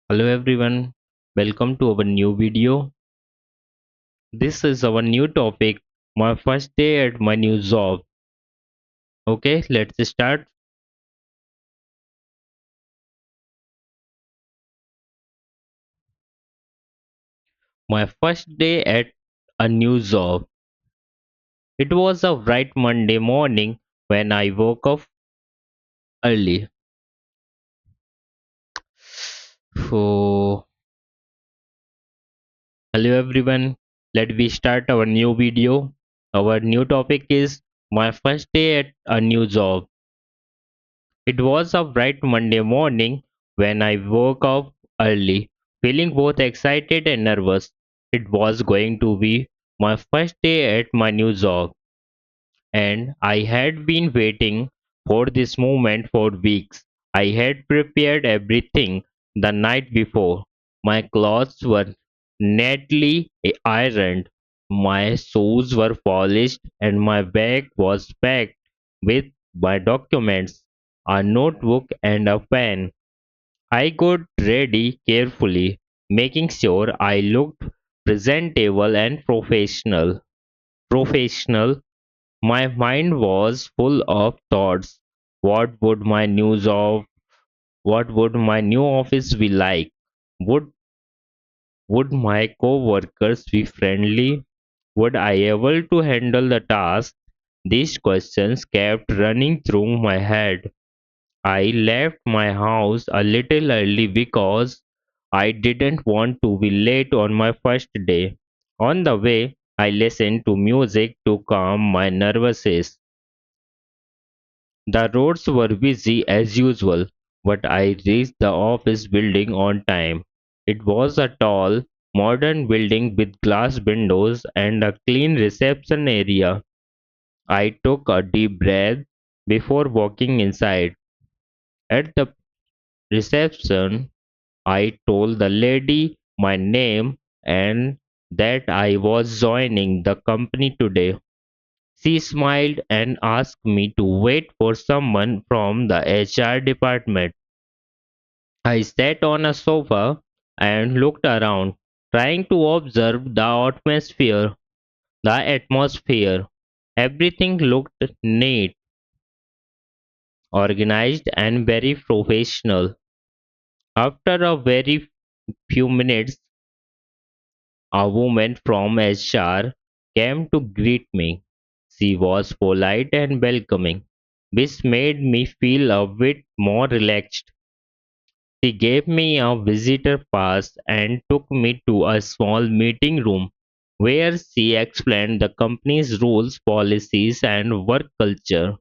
Hello everyone, welcome to our new video. This is our new topic, my first day at my new job. Okay, let's start. My first day at a new job. It was a bright Monday morning when I woke up early. So, hello everyone, let me start our new video. Our new topic is my first day at a new job. It was a bright Monday morning when I woke up early, feeling both excited and nervous. It was going to be my first day at my new job, and I had been waiting for this moment for weeks. I had prepared everything the night before. My clothes were neatly ironed, my shoes were polished, and my bag was packed with my documents, a notebook, and a pen. I got ready carefully, making sure I looked presentable and professional. Professional. My mind was full of thoughts. What would my new job, what would my new office be like? Would my co-workers be friendly? Would I able to handle the task? These questions kept running through my head. I left my house a little early because I didn't want to be late on my first day. On the way, I listened to music to calm my nervousness. The roads were busy as usual, but I reached the office building on time. It was a tall, modern building with glass windows and a clean reception area. I took a deep breath before walking inside. At the reception, I told the lady my name and that I was joining the company today. She smiled and asked me to wait for someone from the HR department. I sat on a sofa and looked around, trying to observe the atmosphere. The atmosphere. Everything looked neat, organized, and very professional. After a very few minutes, a woman from HR came to greet me. She was polite and welcoming, which made me feel a bit more relaxed. She gave me a visitor pass and took me to a small meeting room where she explained the company's rules, policies, and work culture.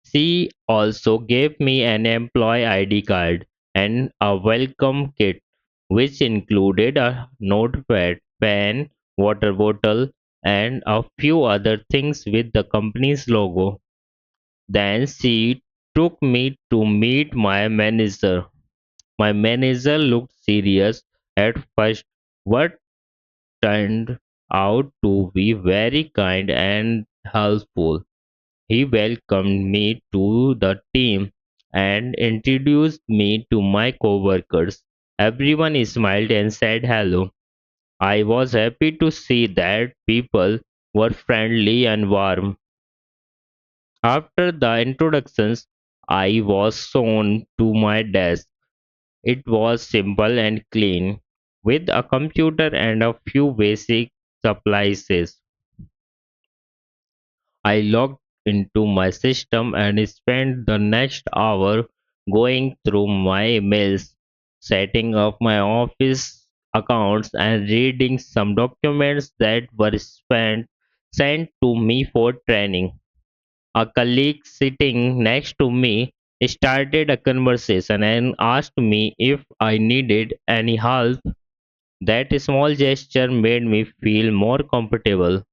She also gave me an employee ID card and a welcome kit, which included a notepad, pen, water bottle, and a few other things with the company's logo. Then she took me to meet my manager. My manager looked serious at first, but turned out to be very kind and helpful. He welcomed me to the team and introduced me to my coworkers. Everyone smiled and said hello. I was happy to see that people were friendly and warm. After the introductions, I was shown to my desk. It was simple and clean, with a computer and a few basic supplies. I logged into my system and spent the next hour going through my emails, setting up my office accounts, and reading some documents that were sent to me for training. A colleague sitting next to me started a conversation and asked me if I needed any help. That small gesture made me feel more comfortable.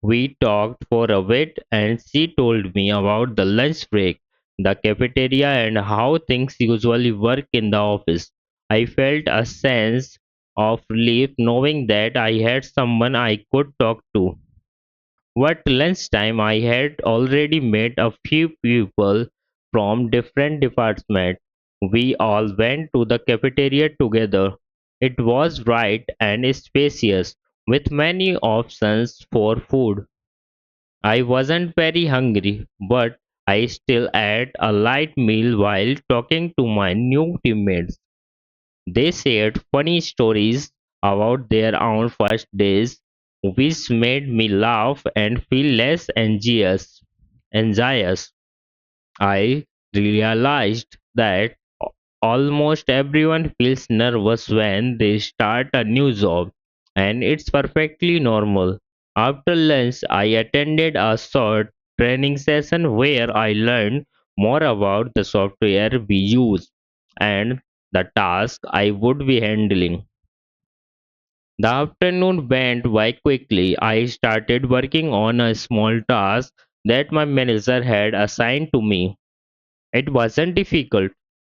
We talked for a bit and she told me about the lunch break, the cafeteria, and how things usually work in the office. I felt a sense of relief knowing that I had someone I could talk to. At lunchtime, I had already met a few people from different departments. We all went to the cafeteria together. It was bright and spacious, with many options for food. I wasn't very hungry, but I still ate a light meal while talking to my new teammates. They shared funny stories about their own first days, which made me laugh and feel less anxious. I realized that almost everyone feels nervous when they start a new job, and it's perfectly normal. After lunch, I attended a short training session where I learned more about the software we use and the task I would be handling. The afternoon went by quickly. I started working on a small task that my manager had assigned to me. It wasn't difficult,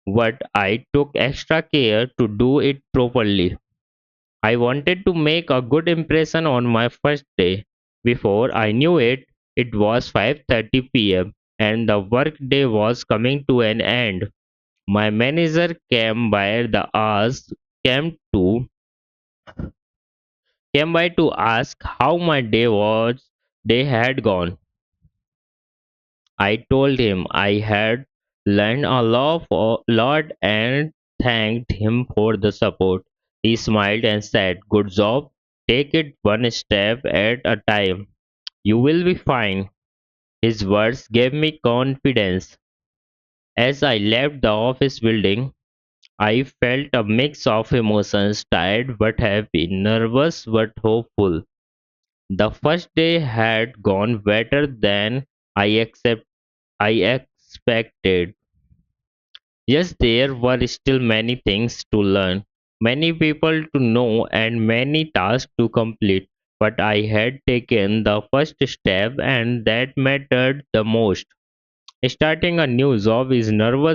but I took extra care to do it properly. I wanted to make a good impression on my first day. Before I knew it, it was 5:30 p.m. and the workday was coming to an end. My manager came to came by to ask how my day had gone. I told him I had learned a lot and thanked him for the support. He smiled and said, "Good job. Take it one step at a time. You will be fine." His words gave me confidence. As I left the office building, I felt a mix of emotions, tired but happy, nervous but hopeful. The first day had gone better than I expected. Yes, there were still many things to learn, many people to know, and many tasks to complete. But I had taken the first step, and that mattered the most. Starting a new job is never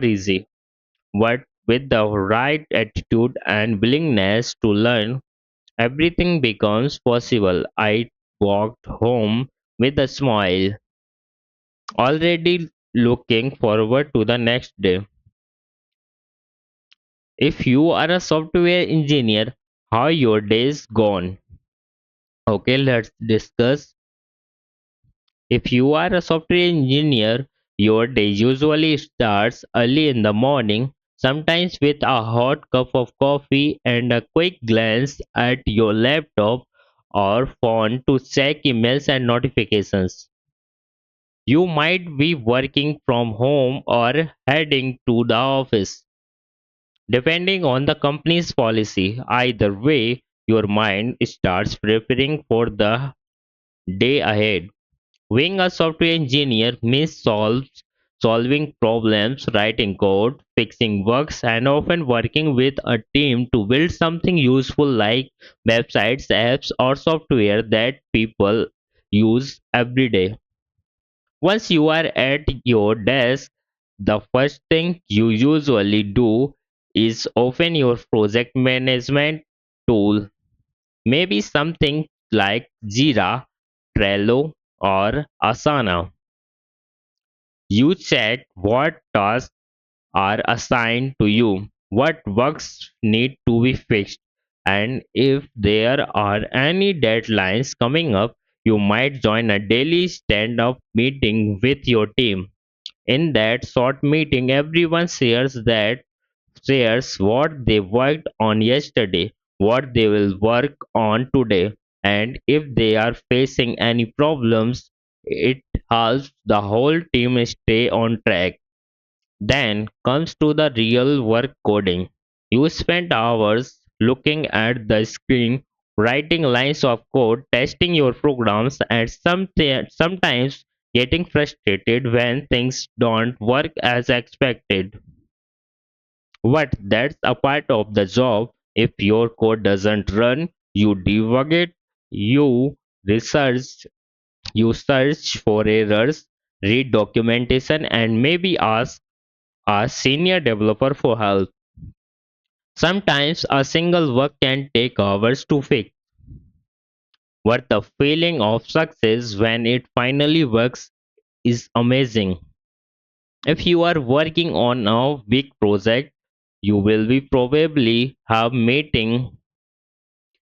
easy. But with the right attitude and willingness to learn, everything becomes possible. I walked home with a smile, already looking forward to the next day. If you are a software engineer, how your days gone? Okay, let's discuss. If you are a software engineer, your day usually starts early in the morning, sometimes with a hot cup of coffee and a quick glance at your laptop or phone to check emails and notifications. You might be working from home or heading to the office, depending on the company's policy. Either way, your mind starts preparing for the day ahead. Being a software engineer means solving problems, writing code, fixing bugs, and often working with a team to build something useful like websites, apps, or software that people use every day. Once you are at your desk, the first thing you usually do is open your project management tool, maybe something like Jira, Trello, or Asana. You check what tasks are assigned to you, what bugs need to be fixed, and if there are any deadlines coming up, you might join a daily stand up meeting with your team. In that short meeting, everyone shares what they worked on yesterday, what they will work on today, and if they are facing any problems. It helps the whole team stay on track. Then comes to the real work coding. You spend hours looking at the screen, writing lines of code, testing your programs, and sometimes getting frustrated when things don't work as expected. But that's a part of the job. If your code doesn't run, you debug it, you research, you search for errors, read documentation, and maybe ask a senior developer for help. Sometimes a single bug can take hours to fix, but the feeling of success when it finally works is amazing. If you are working on a big project, you will be probably have meeting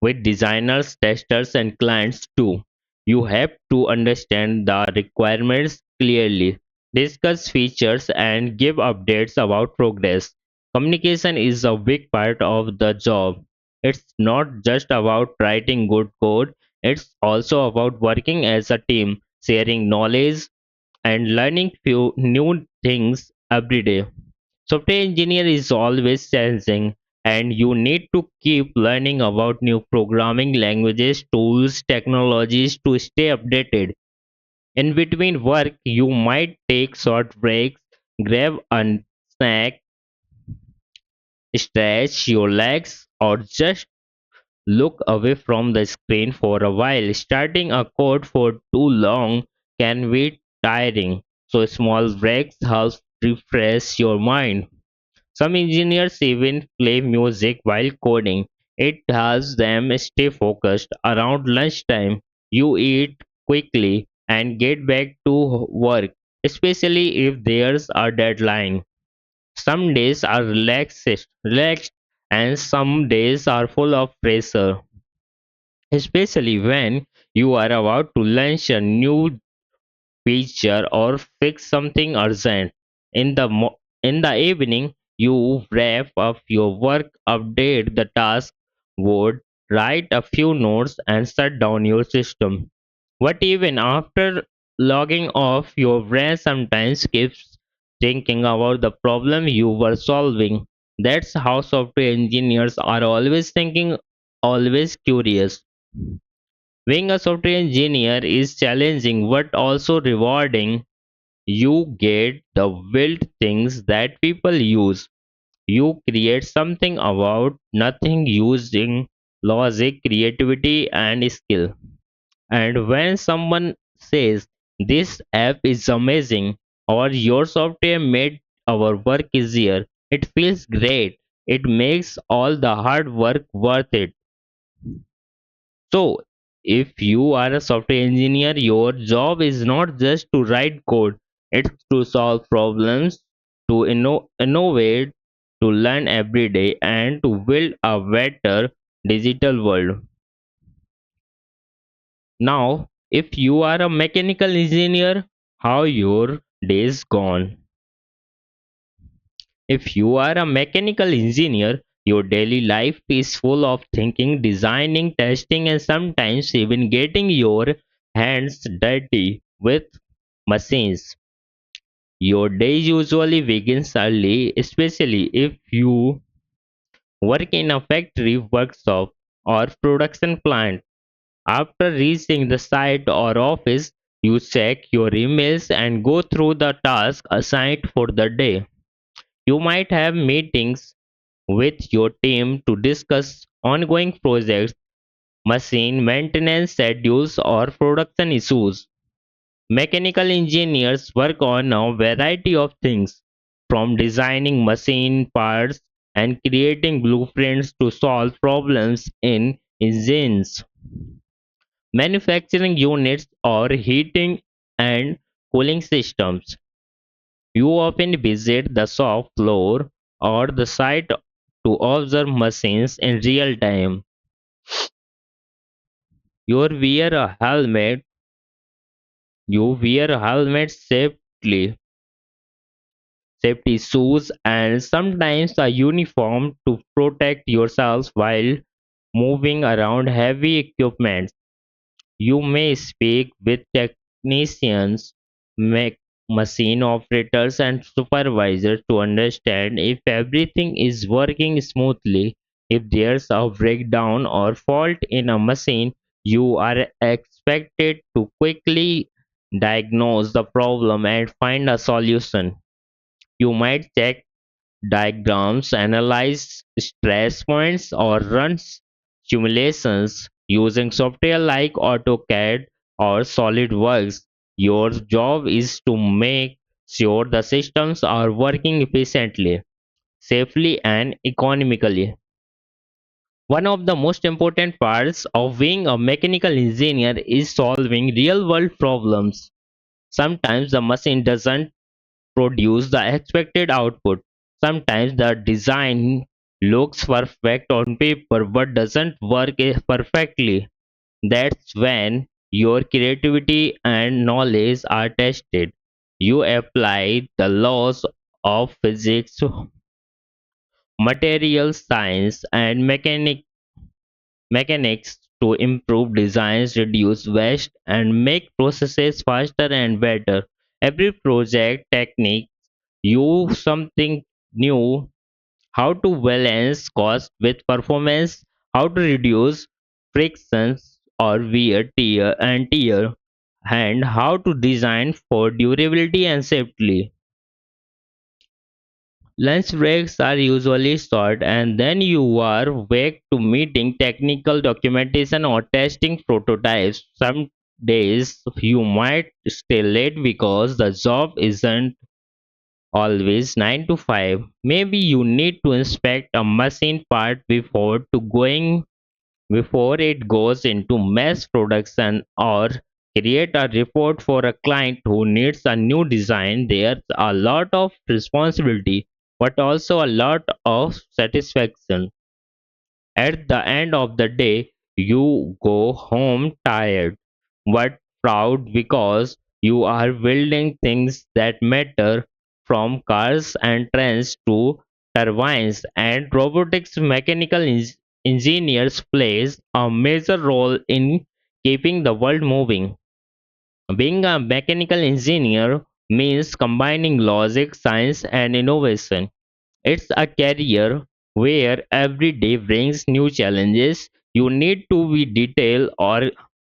with designers, testers, and clients too. You have to understand the requirements clearly, discuss features, and give updates about progress. Communication is a big part of the job. It's not just about writing good code, it's also about working as a team, sharing knowledge, and learning few new things every day. Software engineer is always changing, and you need to keep learning about new programming languages, tools, technologies to stay updated. In between work, you might take short breaks, grab a snack, stretch your legs, or just look away from the screen for a while. Starting a code for too long can be tiring, so small breaks help refresh your mind. Some engineers even play music while coding. It helps them stay focused. Around lunchtime, you eat quickly and get back to work, especially if there's a deadline. Some days are relaxed, and some days are full of pressure, especially when you are about to launch a new feature or fix something urgent. In the evening, you wrap up your work, update the task board, write a few notes, and shut down your system. But even after logging off, your brain sometimes keeps thinking about the problem you were solving. That's how software engineers are always thinking, always curious. Being a software engineer is challenging but also rewarding. You get the build things that people use. You create something about nothing using logic, creativity, and skill. And when someone says, "This app is amazing," or "Your software made our work easier," it feels great. It makes all the hard work worth it. So, if you are a software engineer, your job is not just to write code, it's to solve problems, to innovate, to learn every day, and to build a better digital world. Now, if you are a mechanical engineer, how your days gone? If you are a mechanical engineer, your daily life is full of thinking, designing, testing, and sometimes even getting your hands dirty with machines. Your day usually begins early, especially if you work in a factory, workshop, or production plant. After reaching the site or office, you check your emails and go through the tasks assigned for the day. You might have meetings with your team to discuss ongoing projects, machine maintenance schedules, or production issues. Mechanical engineers work on a variety of things, from designing machine parts and creating blueprints to solve problems in engines, manufacturing units, or heating and cooling systems. You often visit the shop floor or the site to observe machines in real time. You wear a helmet, safety shoes, and sometimes a uniform to protect yourselves while moving around heavy equipment. You may speak with technicians, machine operators, and supervisors to understand if everything is working smoothly. If there's a breakdown or fault in a machine, you are expected to quickly diagnose the problem and find a solution. You might check diagrams, analyze stress points, or run simulations using software like AutoCAD or SolidWorks. Your job is to make sure the systems are working efficiently, safely, and economically. One of the most important parts of being a mechanical engineer is solving real world problems. Sometimes the machine doesn't produce the expected output. Sometimes the design looks perfect on paper but doesn't work perfectly. That's when your creativity and knowledge are tested. You apply the laws of physics, material science, and mechanics to improve designs, reduce waste, and make processes faster and better. Every project technique use something new: how to balance cost with performance, how to reduce frictions or wear and tear, and how to design for durability and safety. Lunch breaks are usually short, and then you are back to meeting technical documentation or testing prototypes. Some days you might stay late because the job isn't always 9 to 5. Maybe you need to inspect a machine part before it goes into mass production, or create a report for a client who needs a new design. There's a lot of responsibility but also a lot of satisfaction. At the end of the day, you go home tired but proud because you are building things that matter, from cars and trains to turbines and robotics. Engineers plays a major role in keeping the world moving. Being a mechanical engineer means combining logic, science, and innovation. It's a career where every day brings new challenges. You need to be detail or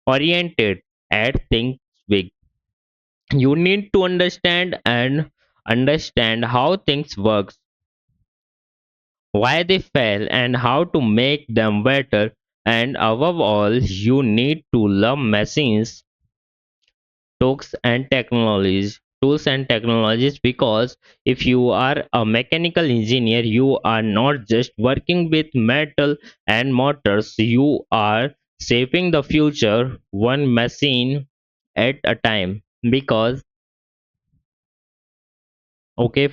oriented at things big. You need to understand how things work, why they fail, and how to make them better. And above all, you need to love machines, tools and technologies, because if you are a mechanical engineer, you are not just working with metal and motors, you are shaping the future one machine at a time. Because okay,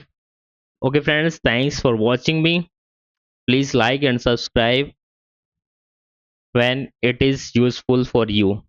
okay friends, thanks for watching me. Please like and subscribe when it is useful for you.